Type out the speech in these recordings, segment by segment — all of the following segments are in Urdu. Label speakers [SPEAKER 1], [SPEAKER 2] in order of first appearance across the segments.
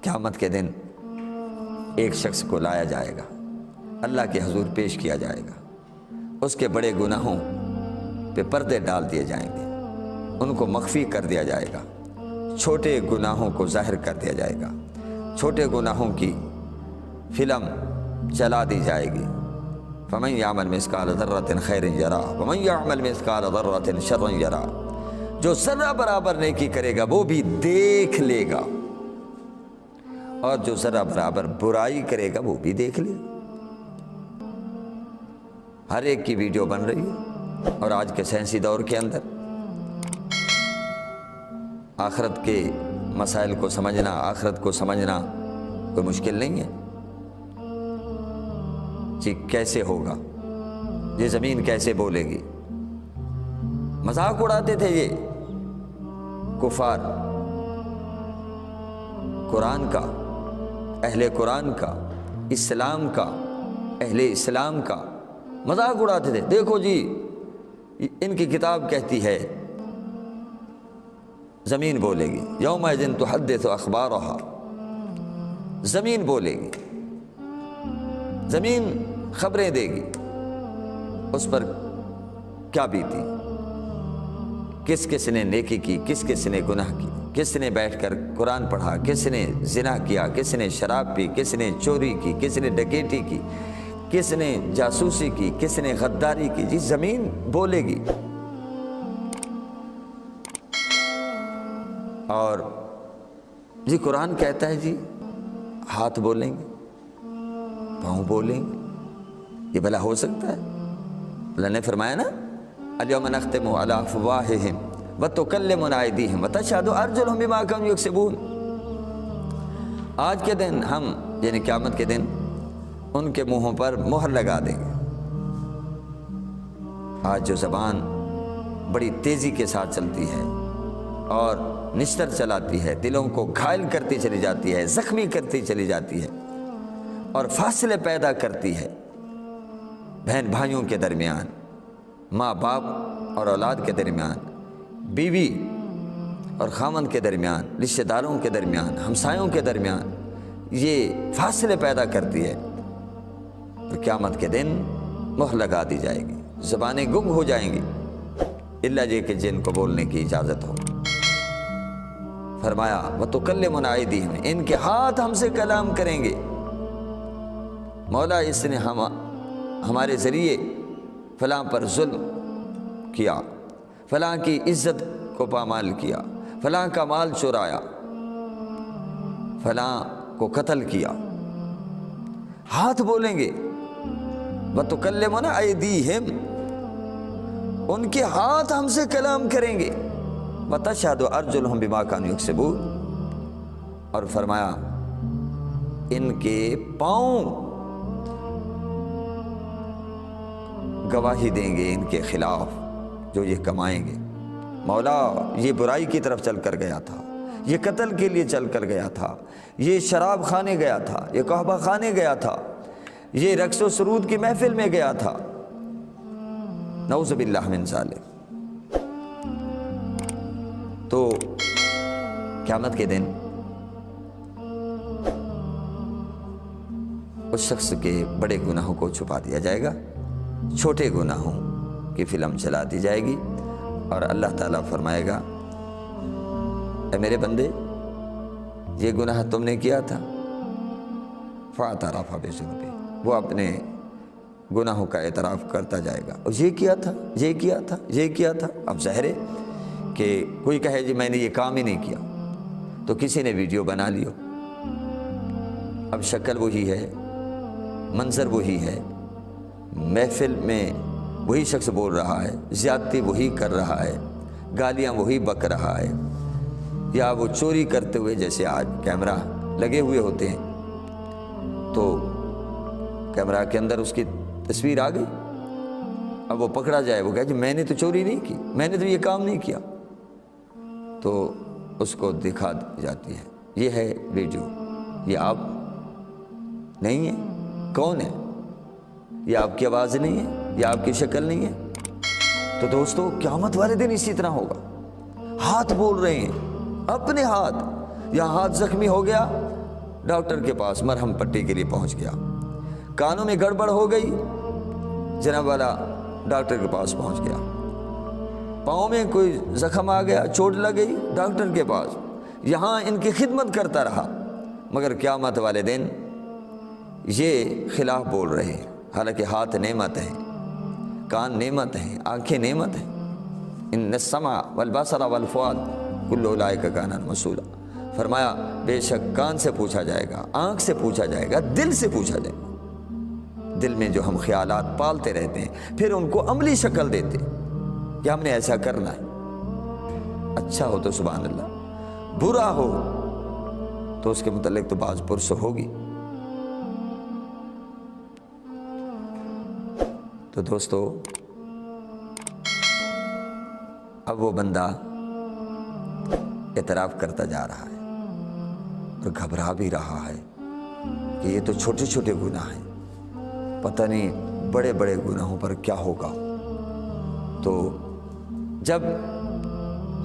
[SPEAKER 1] قیامت کے دن ایک شخص کو لایا جائے گا، اللہ کے حضور پیش کیا جائے گا، اس کے بڑے گناہوں پہ پردے ڈال دیے جائیں گے، ان کو مخفی کر دیا جائے گا، چھوٹے گناہوں کو ظاہر کر دیا جائے گا، چھوٹے گناہوں کی فلم چلا دی جائے گی۔ فَمَنْ يَعْمَلْ مِثْقَالَ ذَرَّةٍ خَيْرٍ يَرَهُ وَمَنْ يَعْمَلْ مِثْقَالَ ذَرَّةٍ شَرًّا يَرَهُ، جو ذرہ برابر نیکی کرے گا وہ بھی دیکھ لے گا، اور جو ذرہ برابر برائی کرے گا وہ بھی دیکھ لے گا۔ ہر ایک کی ویڈیو بن رہی ہے، اور آج کے سائنسی دور کے اندر آخرت کے مسائل کو سمجھنا، آخرت کو سمجھنا کوئی مشکل نہیں ہے۔ جی کیسے ہوگا، یہ زمین کیسے بولے گی؟ مذاق اڑاتے تھے یہ کفار قرآن کا، اہل قرآن کا، اسلام کا، اہل اسلام کا مذاق اڑاتے تھے۔ دیکھو جی ان کی کتاب کہتی ہے زمین بولے گی، یومئذ تحدث اخبارها، زمین بولے گی، زمین خبریں دے گی، اس پر کیا بیتی، کس کس نے نیکی کی، کس کس نے گناہ کی، کس نے بیٹھ کر قرآن پڑھا، کس نے زنا کیا، کس نے شراب پی، کس نے چوری کی، کس نے ڈکیٹی کی، کس نے جاسوسی کی، کس نے غداری کی۔ جی زمین بولے گی۔ اور جی قرآن کہتا ہے جی ہاتھ بولیں گے، پاؤں بولیں گے، یہ بھلا ہو سکتا ہے؟ اللہ نے فرمایا نا اليوم نختم على افواههم وتكلمنا ايديهم وتشهد ارجلهم بما كانوا يكسبون۔ آج کے دن ہم یعنی قیامت کے دن ان کے منہوں پر مہر لگا دیں گے۔ آج جو زبان بڑی تیزی کے ساتھ چلتی ہے اور نشتر چلاتی ہے، دلوں کو گھائل کرتی چلی جاتی ہے، زخمی کرتی چلی جاتی ہے، اور فاصلے پیدا کرتی ہے بہن بھائیوں کے درمیان، ماں باپ اور اولاد کے درمیان، بیوی اور خامند کے درمیان، رشتہ داروں کے درمیان، ہمسایوں کے درمیان، یہ فاصلے پیدا کرتی ہے۔ اور قیامت کے دن مہر لگا دی جائے گی، زبانیں گم ہو جائیں گی، الا یہ کہ جن کو بولنے کی اجازت ہو۔ فرمایا وَتُكَلِّمُنَا أَيْدِيهِمْ، ان کے ہاتھ ہم سے کلام کریں گے، مولا اس نے ہمارے ذریعے فلاں پر ظلم کیا، فلاں کی عزت کو پامال کیا، فلاں کا مال چرایا، فلاں کو قتل کیا۔ ہاتھ بولیں گے وَتُكَلِّمُنَا أَيْدِيهِمْ، ان کے ہاتھ ہم سے کلام کریں گے، وَتَشْهَدُ أَرْجُلُهُمْ بِمَا كَانُوا يَكْسِبُونَ، اور فرمایا ان کے پاؤں گواہی دیں گے ان کے خلاف جو یہ کمائیں گے۔ مولا یہ برائی کی طرف چل کر گیا تھا، یہ قتل کے لیے چل کر گیا تھا، یہ شراب خانے گیا تھا، یہ قہوہ خانے گیا تھا، یہ رقص و سرود کی محفل میں گیا تھا، نعوذ باللہ من ذالک۔ تو قیامت کے دن اس شخص کے بڑے گناہوں کو چھپا دیا جائے گا، چھوٹے گناہوں کی فلم چلا دی جائے گی، اور اللہ تعالیٰ فرمائے گا اے میرے بندے یہ گناہ تم نے کیا تھا، فاعترف بذنوبہ، وہ اپنے گناہوں کا اعتراف کرتا جائے گا، اور یہ کیا تھا، یہ کیا تھا، یہ کیا تھا۔ اب ظاہر ہے کہ کوئی کہے جی میں نے یہ کام ہی نہیں کیا، تو کسی نے ویڈیو بنا لیو، اب شکل وہی ہے، منظر وہی ہے، محفل میں وہی شخص بول رہا ہے، زیادتی وہی کر رہا ہے، گالیاں وہی بک رہا ہے، یا وہ چوری کرتے ہوئے، جیسے آج کیمرہ لگے ہوئے ہوتے ہیں تو کیمرہ کے اندر اس کی تصویر آ گئی، اب وہ پکڑا جائے، وہ کہے جی میں نے تو چوری نہیں کی، میں نے تو یہ کام نہیں کیا، تو اس کو دکھا جاتی ہے یہ ہے ویڈیو، یہ آپ نہیں ہے، کون ہے؟ یہ آپ کی آواز نہیں ہے، یہ آپ کی شکل نہیں ہے۔ تو دوستو قیامت والے دن اسی طرح ہوگا، ہاتھ بول رہے ہیں، اپنے ہاتھ، یا ہاتھ زخمی ہو گیا ڈاکٹر کے پاس مرہم پٹی کے لیے پہنچ گیا۔ کانوں میں گڑبڑ ہو گئی، جناب والا ڈاکٹر کے پاس پہنچ گیا۔ پاؤں میں کوئی زخم آ گیا، چوٹ لگ گئی، ڈاکٹر کے پاس، یہاں ان کی خدمت کرتا رہا، مگر قیامت والے دن یہ خلاف بول رہے ہیں۔ حالانکہ ہاتھ نعمت ہیں، کان نعمت ہیں، آنکھیں نعمت ہیں۔ ان السمع والبصر والفؤاد کل اولئک کان مسئولا، فرمایا بے شک کان سے پوچھا جائے گا، آنکھ سے پوچھا جائے گا، دل سے پوچھا جائے گا۔ دل میں جو ہم خیالات پالتے رہتے ہیں، پھر ان کو عملی شکل دیتے کہ ہم نے ایسا کرنا ہے۔ اچھا ہو تو سبحان اللہ، برا ہو تو اس کے متعلق تو باز پرس ہوگی۔ تو دوستو، اب وہ بندہ اعتراف کرتا جا رہا ہے اور گھبرا بھی رہا ہے کہ یہ تو چھوٹے چھوٹے گناہ ہیں، پتہ نہیں بڑے بڑے گناہوں پر کیا ہوگا۔ تو جب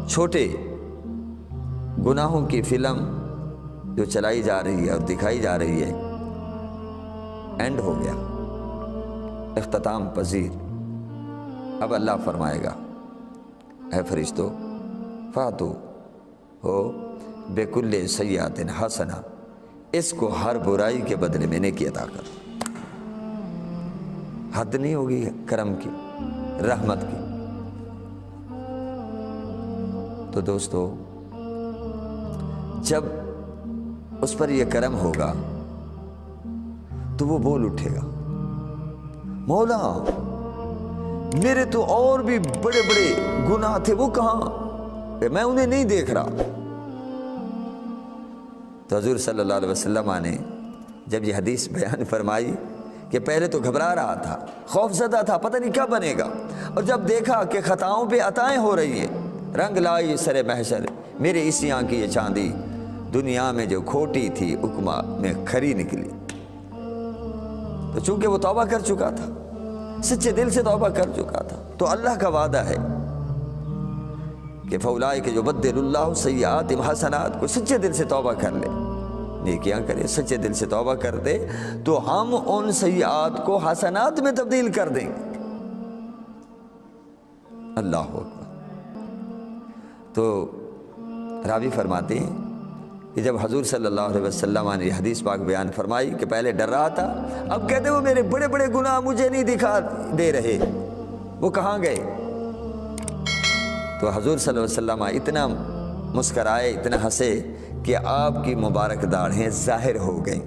[SPEAKER 1] چھوٹے گناہوں کی فلم جو چلائی جا رہی ہے اور دکھائی جا رہی ہے اینڈ ہو گیا، اختتام پذیر، اب اللہ فرمائے گا اے فرشتو فاتو ہو بکل سیئات حسنہ، اس کو ہر برائی کے بدلے میں نیکی عطا کر۔ حد نہیں ہوگی کرم کی، رحمت کی۔ تو دوستو، جب اس پر یہ کرم ہوگا تو وہ بول اٹھے گا، مولا میرے تو اور بھی بڑے بڑے گناہ تھے، وہ کہاں؟ میں انہیں نہیں دیکھ رہا۔ تو حضور صلی اللہ علیہ وسلم نے جب یہ حدیث بیان فرمائی کہ پہلے تو گھبرا رہا تھا، خوف زدہ تھا، پتہ نہیں کیا بنے گا، اور جب دیکھا کہ خطاؤں پہ عطائیں ہو رہی ہیں، رنگ لائی سر محشر میرے اسیاں کی یہ چاندی، دنیا میں جو کھوٹی تھی عقبہ میں کھری نکلی۔ تو چونکہ وہ توبہ کر چکا تھا، سچے دل سے توبہ کر چکا تھا، تو اللہ کا وعدہ ہے کہ فَأُولَئِكَ يُبَدِّلُ اللَّهُ سَيِّئَاتِهِمْ حَسَنَاتٍ، کو سچے دل سے توبہ کر لے، نیکیاں کرے، سچے دل سے توبہ کر دے تو ہم ان سیئات کو حسنات میں تبدیل کر دیں گے۔ اللہ اکبر۔ تو راوی فرماتے ہیں کہ جب حضور صلی اللہ علیہ وسلم نے یہ حدیث پاک بیان فرمائی کہ پہلے ڈر رہا تھا، اب کہتے وہ میرے بڑے بڑے گناہ مجھے نہیں دکھا دے رہے، وہ کہاں گئے؟ تو حضور صلی اللہ علیہ وسلم اتنا مسکرائے، اتنا ہنسے کہ آپ کی مبارک داڑھیں ظاہر ہو گئیں۔